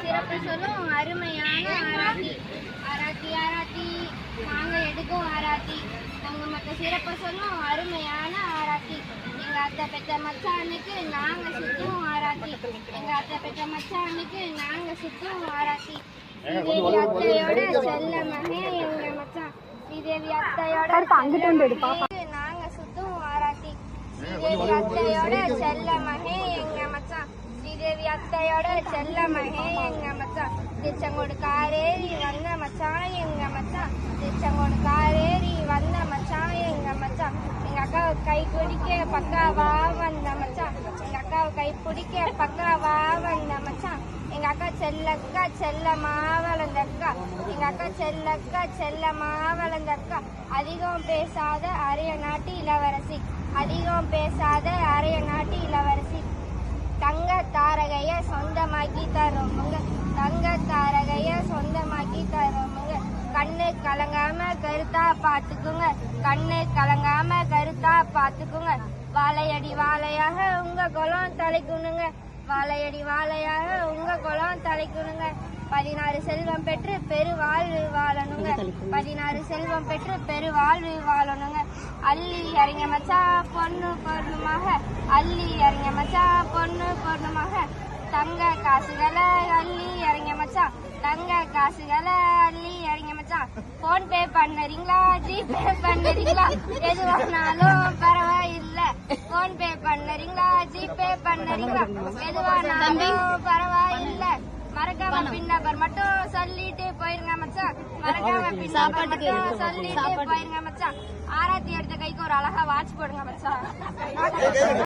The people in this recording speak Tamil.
சிறப்பு சொல்லும் அருமையான ஆராத்தி. ஆராத்தி ஆராத்தி நாங்க எடுக்கும் ஆராத்தி. நாங்க மற்ற சிறப்பு சொல்லும் அருமையான ஆராத்தி. எங்க அத்தை பெற்ற மச்சானுக்கு நாங்க சுத்தும் ஆராத்தி. எங்க அத்தை பெற்ற மச்சானுக்கு நாங்க சுத்தும் ஆராத்தி. ஸ்ரீதேவி அத்தையோட செல்ல மகே எங்க மச்சான். ஸ்ரீதேவி அத்தையோட நாங்க சுத்தும் ஆராத்தி. ஸ்ரீதேவி அத்தையோட செல்ல மகே எங்க மச்சான். ஸ்ரீதேவி அத்தையோட செல்ல மகே எங்க மச்சான். திருச்செங்கோடு காரேறி வந்த மச்சான் எங்க மச்சான். திருச்செங்கோடு காரேறி வந்த மச்சான் எங்க மச்சான். எங்க அக்காவை கை பிடிக்க பக்காவா வந்த மச்சான். எங்க அக்காவை கை பிடிக்க பக்காவா வந்த மச்சான். எங்க அக்கா செல்லக்கா செல்லமா வளர்ந்தக்கா. எங்க அக்கா செல்லக்கா செல்லமா வளர்ந்தக்கா. அதிகம் பேசாத அரைய நாட்டு இளவரசி. அதிகம் பேசாத அரைய நாட்டு இளவரசி. தங்க தாரகைய சொந்தமாக்கி தரோமுங்க. தங்க தாரகைய சொந்தமாக்கி தரோமுங்க. கண்ணு கலங்காம கருத்தா பாத்துக்குங்க. கண்ணு கலங்காம கருத்தா பாத்துக்குங்க. வாழையடி வாழையாக உங்க குளம் தலைக்குணுங்க. வாழையடி வாழையாக உங்க குளம் தலைக்குணுங்க. 16 செல்வம் பெற்று பெருவாழ்வு வாழணுங்க. 16 செல்வம் பெற்று பெருவாழ்வு வாழணுங்க. அள்ளி இறங்க மச்சா பொண்ணு பொண்ணுமாக. அள்ளி இறங்க மச்சா பொண்ணு பொண்ணுமாக. தங்க காசுகளை அள்ளி இறங்க மச்சா. தங்க காசுகளை அள்ளி இறங்க மச்சா. போன் பே பண்ணுறீங்களா ஜிபே பண்ணுறீங்களா எதுவானாலும் பரவாயில்ல. போன் பே பண்ணுறீங்களா ஜிபே பண்ணுறீங்களா எதுவானாலும் பரவாயில்ல. மறக்காம பின் நம்பர் மட்டும் சொல்லிட்டு போயிருங்க மச்சான். மறக்காம பின் நம்பர் மட்டும் சொல்லிட்டு போயிருங்க மச்சான். ஆராத்தி எடுத்த கைக்கு ஒரு அழகா வாட்ச் போடுங்க மச்சான்.